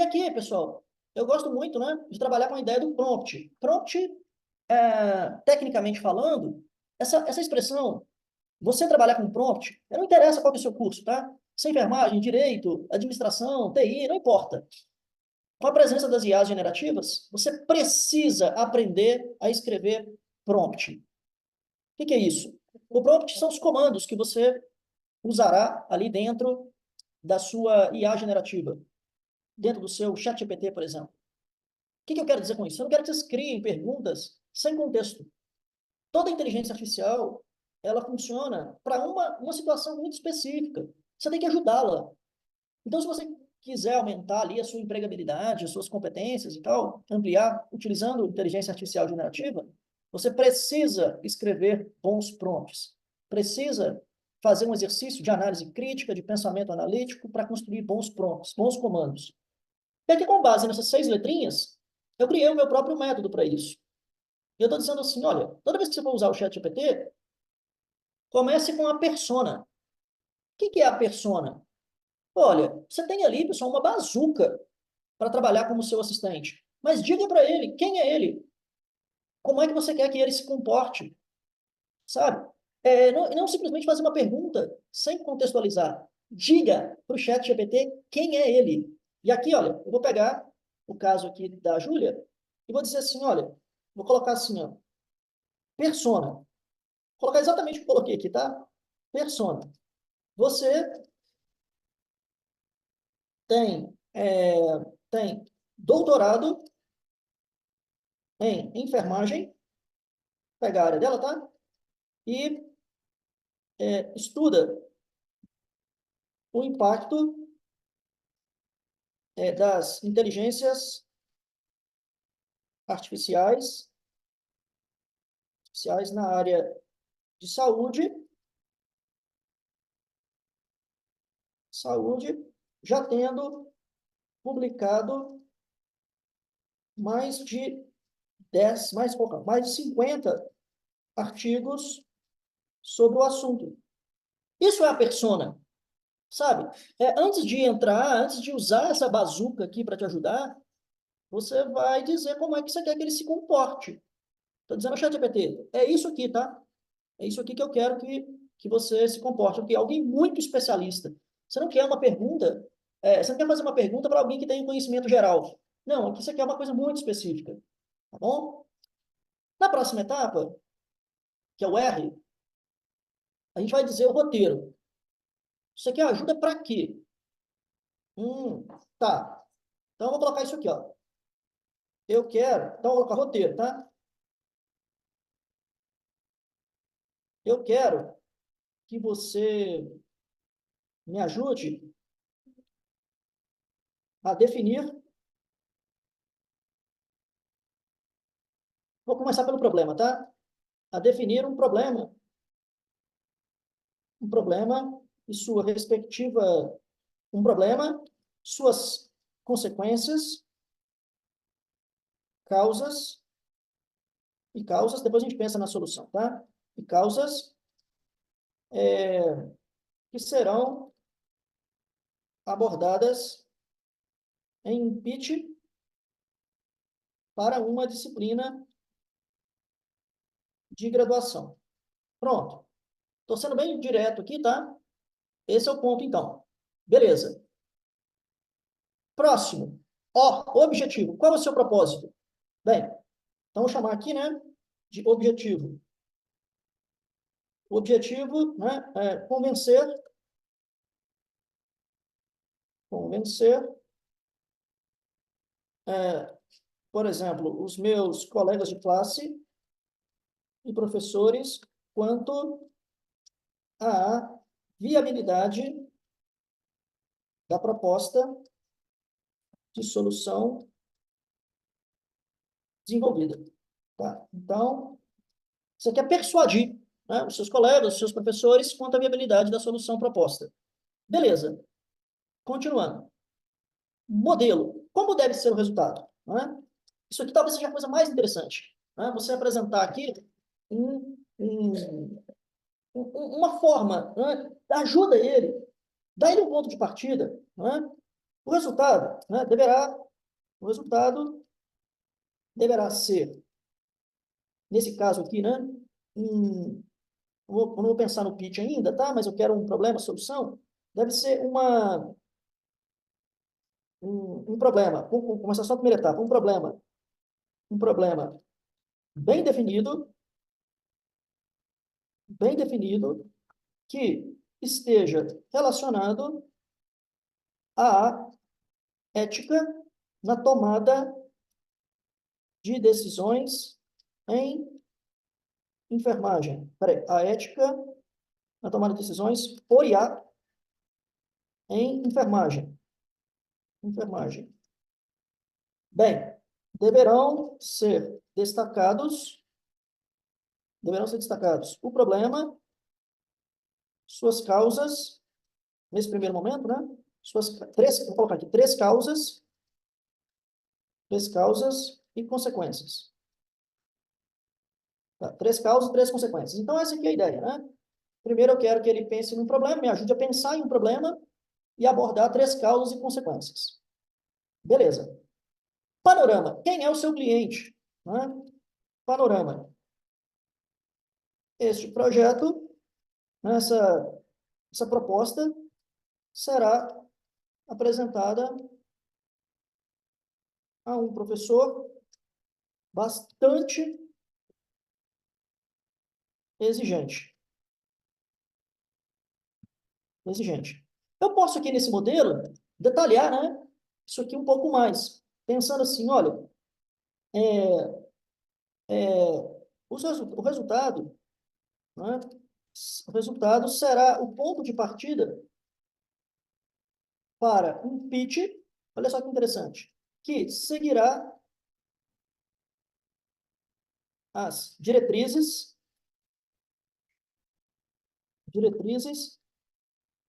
E aqui, pessoal, eu gosto muito, né, de trabalhar com a ideia do prompt. Prompt, tecnicamente falando, essa expressão, você trabalhar com prompt, não interessa qual que é o seu curso, tá? Se é enfermagem, direito, administração, TI, não importa. Com a presença das IAs generativas, você precisa aprender a escrever prompt. O que é isso? O prompt são os comandos que você usará ali dentro da sua IA generativa, dentro do seu ChatGPT, por exemplo. O que eu quero dizer com isso? Eu não quero que vocês criem perguntas sem contexto. Toda inteligência artificial, ela funciona para uma situação muito específica. Você tem que ajudá-la. Então, se você quiser aumentar ali a sua empregabilidade, as suas competências e tal, ampliar utilizando inteligência artificial generativa, você precisa escrever bons prompts. Precisa fazer um exercício de análise crítica, de pensamento analítico para construir bons prompts, bons comandos. E aqui, com base nessas 6 letrinhas, eu criei o meu próprio método para isso. E eu estou dizendo assim, olha, toda vez que você for usar o ChatGPT, comece com a persona. O que é a persona? Olha, você tem ali, pessoal, uma bazuca para trabalhar como seu assistente. Mas diga para ele quem é ele. Como é que você quer que ele se comporte? Sabe? Não simplesmente fazer uma pergunta sem contextualizar. Diga para o chat GPT quem é ele. E aqui, olha, eu vou pegar o caso aqui da Júlia e vou dizer assim, olha, vou colocar assim, ó, persona. Vou colocar exatamente o que eu coloquei aqui, tá? Persona. Você tem, tem doutorado em enfermagem, pegar a área dela, tá? E estuda o impacto das inteligências artificiais, na área de saúde, já tendo publicado mais de 10, mais de 50 artigos sobre o assunto. Isso é a persona, sabe? Antes de entrar, antes de usar essa bazuca aqui para te ajudar, você vai dizer como é que você quer que ele se comporte. Estou dizendo ao ChatGPT, é isso aqui, tá? É isso aqui que eu quero que você se comporte, porque é alguém muito especialista. Você não quer uma pergunta, você não quer fazer uma pergunta para alguém que tem conhecimento geral. Não, aqui você quer uma coisa muito específica, tá bom? Na próxima etapa, que é o R, a gente vai dizer o roteiro. Você quer ajuda para quê? Tá. Então, eu vou colocar isso aqui, ó. Eu quero, então, eu vou colocar roteiro, tá? Eu quero que você me ajude a definir. Vou começar pelo problema, tá? A definir um problema e sua respectiva, um problema, suas consequências, causas causas, depois a gente pensa na solução, tá? E causas que serão abordadas em pitch para uma disciplina de graduação. Pronto. Estou sendo bem direto aqui, tá? Esse é o ponto, então. Beleza. Próximo. Ó, objetivo. Qual é o seu propósito? Bem, então vou chamar aqui, né, de objetivo. O objetivo, né, é convencer, por exemplo, os meus colegas de classe e professores quanto à viabilidade da proposta de solução desenvolvida. Tá? Então, você quer persuadir, né, os seus colegas, os seus professores quanto à viabilidade da solução proposta. Beleza. Continuando. Modelo. Como deve ser o resultado? Né? Isso aqui talvez seja a coisa mais interessante. Né? Você apresentar aqui um, um, uma forma, né? Ajuda ele, dá ele um ponto de partida, né? O resultado, né, o resultado deverá ser, nesse caso aqui, né, um, não vou pensar no pitch ainda, tá? Mas eu quero um problema, solução. Deve ser um problema. Vamos começar só a primeira etapa. Um problema bem definido, que esteja relacionado à ética na tomada de decisões em enfermagem. Peraí, a ética na tomada de decisões por IA em enfermagem. Enfermagem. Bem, deverão ser destacados o problema, suas causas, nesse primeiro momento, né? Vou colocar aqui, três causas e consequências. Tá? Três causas, três consequências. Então, essa aqui é a ideia, né? Primeiro, eu quero que ele pense num problema, me ajude a pensar em um problema e abordar três causas e consequências. Beleza. Panorama. Quem é o seu cliente? Né? Panorama. Este projeto, essa proposta, será apresentada a um professor bastante exigente. Exigente. Eu posso aqui nesse modelo detalhar, né, isso aqui um pouco mais, pensando assim, olha, é, o resultado, né, o resultado será o ponto de partida para um pitch, olha só que interessante, que seguirá as diretrizes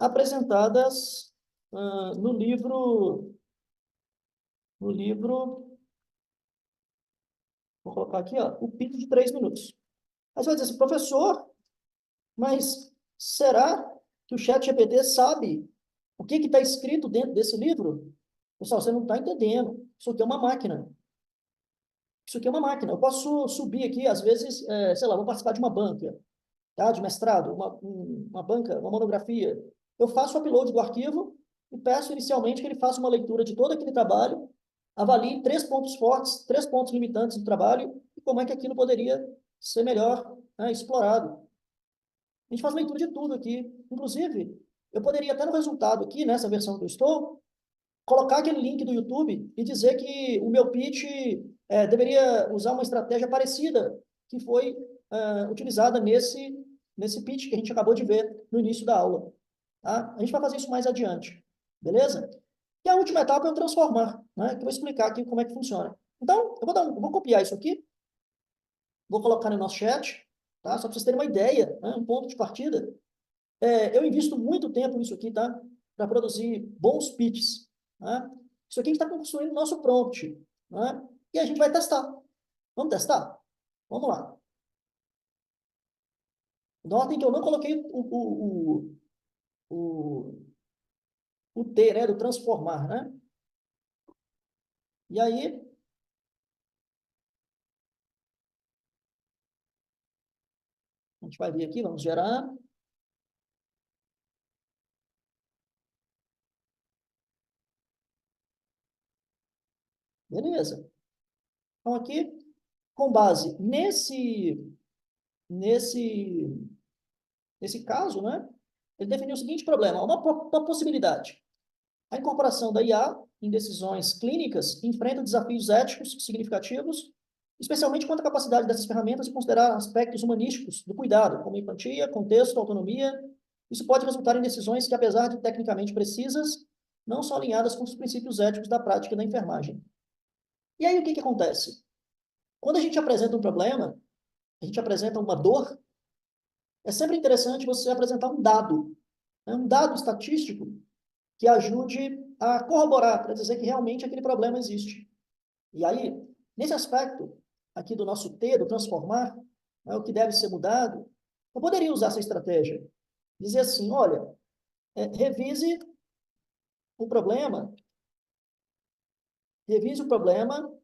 apresentadas no livro, vou colocar aqui, ó, o pitch de 3 minutos. Aí você vai dizer assim, professor, mas será que o chat GPT sabe o que está escrito dentro desse livro? Pessoal, você não está entendendo. Isso aqui é uma máquina. Isso aqui é uma máquina. Eu posso subir aqui, às vezes, sei lá, vou participar de uma banca, tá? De mestrado, uma banca, uma monografia. Eu faço o upload do arquivo e peço inicialmente que ele faça uma leitura de todo aquele trabalho, avalie 3 pontos fortes, 3 pontos limitantes do trabalho e como é que aquilo poderia ser melhor, né, explorado. A gente faz leitura de tudo aqui. Inclusive, eu poderia até no resultado aqui, nessa versão que eu estou, colocar aquele link do YouTube e dizer que o meu pitch deveria usar uma estratégia parecida que foi utilizada nesse pitch que a gente acabou de ver no início da aula. Tá? A gente vai fazer isso mais adiante. Beleza? E a última etapa é o transformar, né? Que eu vou explicar aqui como é que funciona. Então, eu vou copiar isso aqui, vou colocar no nosso chat, tá? Só para vocês terem uma ideia, né? Um ponto de partida. Eu invisto muito tempo nisso aqui, tá? Para produzir bons pitches, né? Isso aqui a gente está construindo o nosso prompt, né? E a gente vai testar. Vamos testar? Vamos lá. Notem que eu não coloquei o, o T, né? Do transformar, né? E aí, a gente vai vir aqui, vamos gerar. Beleza. Então, aqui, com base nesse, nesse caso, né? Ele definiu o seguinte problema, uma possibilidade. A incorporação da IA em decisões clínicas enfrenta desafios éticos significativos, especialmente quanto à capacidade dessas ferramentas de considerar aspectos humanísticos do cuidado, como empatia, contexto, autonomia. Isso pode resultar em decisões que, apesar de tecnicamente precisas, não são alinhadas com os princípios éticos da prática da enfermagem. E aí, o que acontece? Quando a gente apresenta um problema, a gente apresenta uma dor, é sempre interessante você apresentar um dado, né? Um dado estatístico que ajude a corroborar, para dizer que realmente aquele problema existe. E aí, nesse aspecto aqui do nosso T, do transformar, né, o que deve ser mudado, eu poderia usar essa estratégia. Dizer assim, olha, revise o problema revise o problema,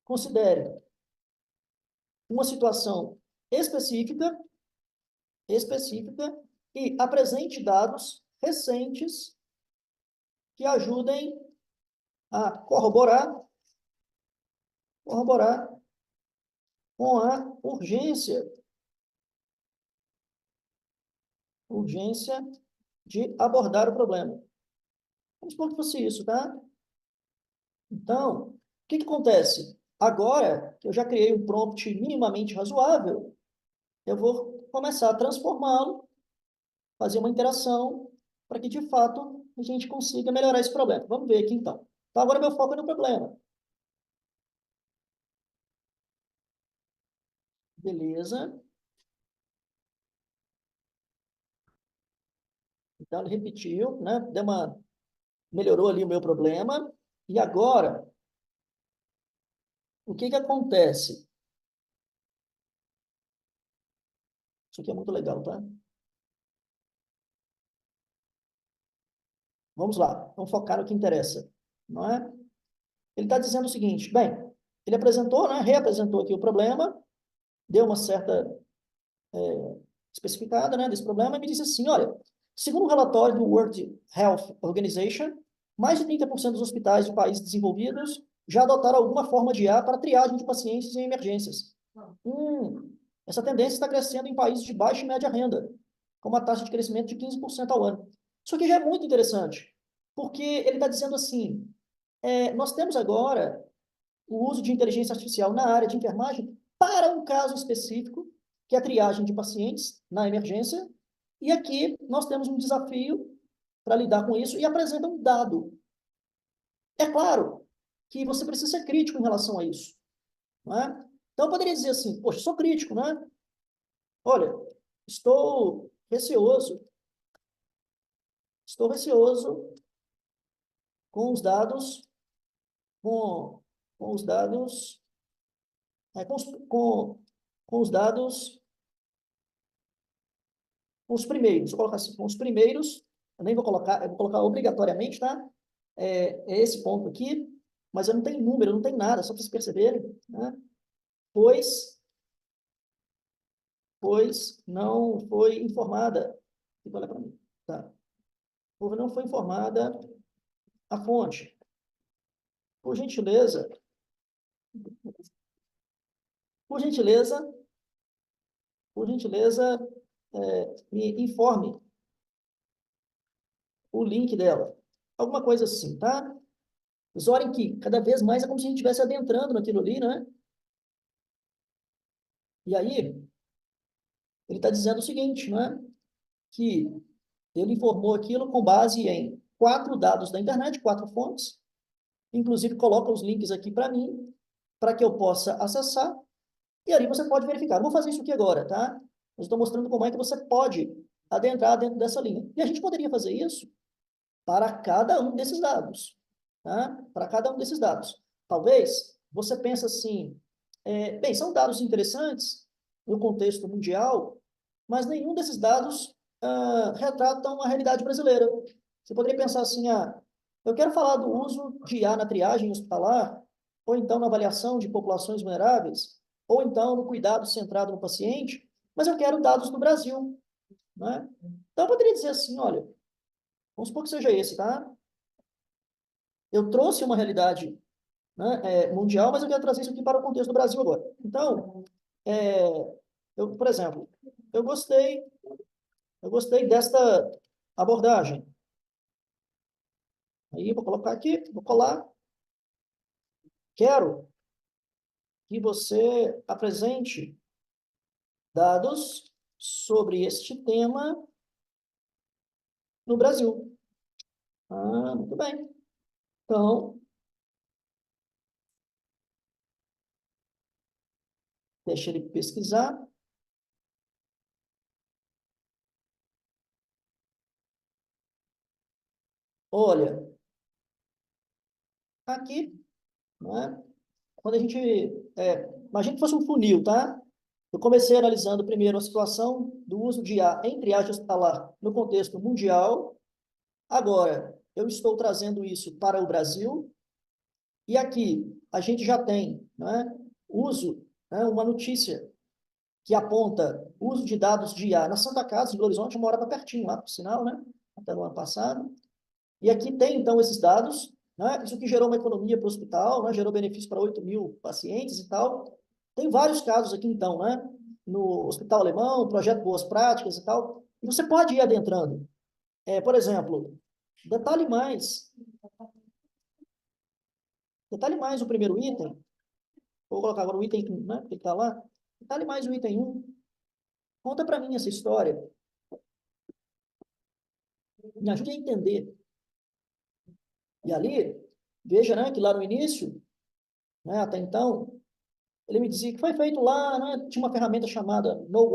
considere uma situação específica, e apresente dados recentes que ajudem a corroborar com a urgência de abordar o problema. Vamos supor que fosse isso, tá? Então, o que que acontece? Agora que eu já criei um prompt minimamente razoável, eu vou começar a transformá-lo, fazer uma interação, para que, de fato, a gente consiga melhorar esse problema. Vamos ver aqui, então. Então, agora meu foco é no problema. Beleza. Então, ele repetiu, né? Melhorou ali o meu problema. E agora, o que que acontece? Isso aqui é muito legal, tá? Vamos lá, vamos focar no que interessa, não é? Ele está dizendo o seguinte, bem, ele apresentou, né, reapresentou aqui o problema, deu uma certa especificada, né, desse problema, e me disse assim, olha, segundo um relatório do World Health Organization, mais de 30% dos hospitais de países desenvolvidos já adotaram alguma forma de IA para triagem de pacientes em emergências. Essa tendência está crescendo em países de baixa e média renda, com uma taxa de crescimento de 15% ao ano. Isso aqui já é muito interessante, porque ele está dizendo assim, nós temos agora o uso de inteligência artificial na área de enfermagem para um caso específico, que é a triagem de pacientes na emergência, e aqui nós temos um desafio para lidar com isso e apresenta um dado. É claro que você precisa ser crítico em relação a isso, não é? Então, eu poderia dizer assim, poxa, sou crítico, né? Olha, estou receoso, estou receoso com os dados, com os dados, com os dados, com os primeiros, vou colocar assim, com os primeiros, eu nem vou colocar, eu vou colocar obrigatoriamente, tá? É esse ponto aqui, mas eu não tenho número, eu não tenho nada, só para vocês perceberem, né? Pois, pois não foi informada, olha para mim, tá? Pois não foi informada a fonte. Por gentileza, por gentileza, por gentileza, me informe o link dela. Alguma coisa assim, tá? Mas olhem que cada vez mais é como se a gente estivesse adentrando naquilo ali, né? E aí, ele está dizendo o seguinte, né? Que ele informou aquilo com base em 4 dados da internet, 4 fontes, inclusive coloca os links aqui para mim, para que eu possa acessar, e aí você pode verificar. Eu vou fazer isso aqui agora, tá? Eu estou mostrando como é que você pode adentrar dentro dessa linha. E a gente poderia fazer isso para cada um desses dados, tá? Para cada um desses dados. Talvez você pense assim, bem, são dados interessantes no contexto mundial, mas nenhum desses dados retratam a realidade brasileira. Você poderia pensar assim, eu quero falar do uso de IA na triagem hospitalar, ou então na avaliação de populações vulneráveis, ou então no cuidado centrado no paciente, mas eu quero dados do Brasil, né? Então, eu poderia dizer assim, olha, vamos supor que seja esse, tá? Eu trouxe uma realidade, né, mundial, mas eu quero trazer isso aqui para o contexto do Brasil agora. Então, é, por exemplo, eu gostei, eu gostei desta abordagem. Aí, vou colocar aqui, vou colar. Quero que você apresente dados sobre este tema no Brasil. Muito bem. Então, deixa ele pesquisar. Olha, aqui, né, quando a gente... imagina que fosse um funil, tá? Eu comecei analisando primeiro a situação do uso de IA em triagem hospitalar no contexto mundial. Agora, eu estou trazendo isso para o Brasil E aqui a gente já tem, né, uso, né, uma notícia que aponta uso de dados de IA na Santa Casa de Belo Horizonte, eu morava pertinho lá, por sinal, né, até no ano passado. E aqui tem, então, esses dados, né, isso que gerou uma economia para o hospital, né, gerou benefício para 8 mil pacientes e tal. Tem vários casos aqui, então, né, no Hospital Alemão, projeto Boas Práticas e tal. E você pode ir adentrando. Por exemplo, detalhe mais, detalhe mais o primeiro item. Vou colocar agora o item 1, né, que está lá. Detalhe mais o item 1. Conta para mim essa história. Me ajude a entender. E ali, veja, né, que lá no início, né, até então, ele me dizia que foi feito lá, né, tinha uma ferramenta chamada No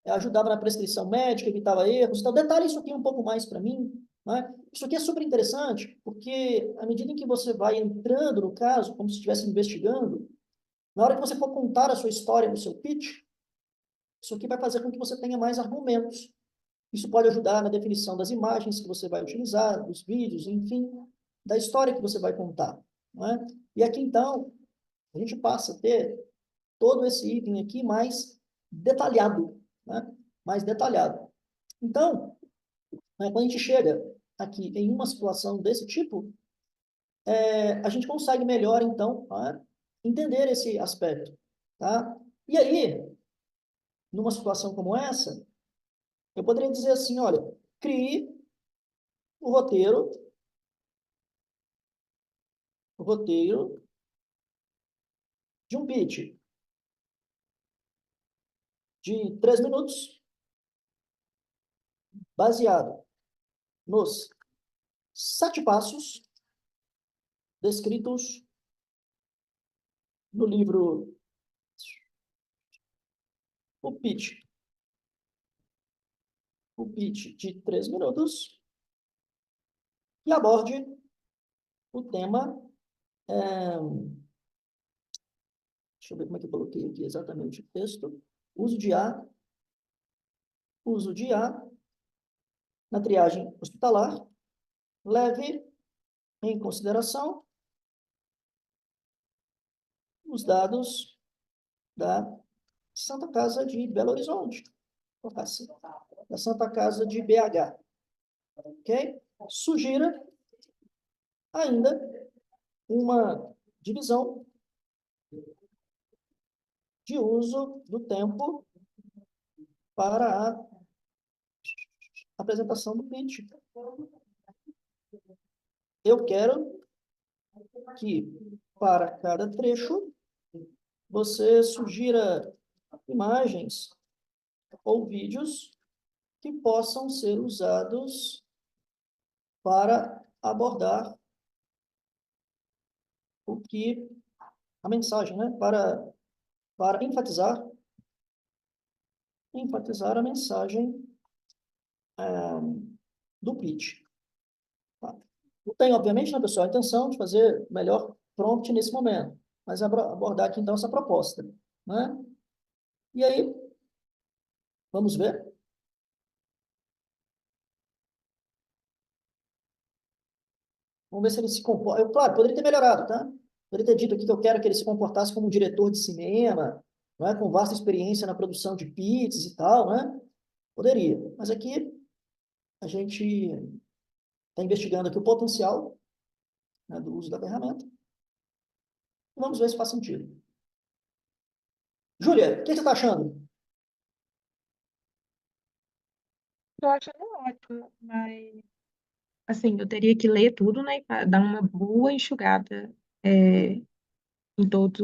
ajudava na prescrição médica, evitava erros. Então, detalhe isso aqui um pouco mais para mim. Né? Isso aqui é super interessante, porque à medida em que você vai entrando no caso, como se estivesse investigando, na hora que você for contar a sua história no seu pitch, isso aqui vai fazer com que você tenha mais argumentos. Isso pode ajudar na definição das imagens que você vai utilizar, dos vídeos, enfim, da história que você vai contar. Não é? E aqui, então, a gente passa a ter todo esse item aqui mais detalhado. Né? Mais detalhado. Então, né, quando a gente chega aqui em uma situação desse tipo, a gente consegue melhor, então, né, entender esse aspecto. Tá? E aí, numa situação como essa, eu poderia dizer assim, olha, crie o roteiro de um pitch de 3 minutos, baseado nos 7 passos descritos no livro O Pitch. O pitch de 3 minutos e aborde o tema. Deixa eu ver como é que eu coloquei aqui exatamente o texto. Uso de A, uso de A na triagem hospitalar, leve em consideração os dados da Santa Casa de Belo Horizonte, assim, da Santa Casa de BH. Ok? Sugira ainda uma divisão de uso do tempo para a apresentação do pitch. Eu quero que, para cada trecho, você sugira imagens ou vídeos que possam ser usados para abordar o que a mensagem, né? Para enfatizar a mensagem do pitch. Tá? Não tem, obviamente, né, pessoal, a intenção de fazer melhor prompt nesse momento, mas abordar aqui, então, essa proposta. Né? E aí, vamos ver? Vamos ver se ele se comporta. Eu, claro, poderia ter melhorado, tá? Poderia ter dito aqui que eu quero que ele se comportasse como um diretor de cinema, não é? Com vasta experiência na produção de pizzas e tal, né? Poderia. Mas aqui a gente está investigando aqui o potencial, né, do uso da ferramenta. E vamos ver se faz sentido. Júlia, o que você está achando? Tô achando ótimo, mas assim, eu teria que ler tudo, né, e dar uma boa enxugada em todos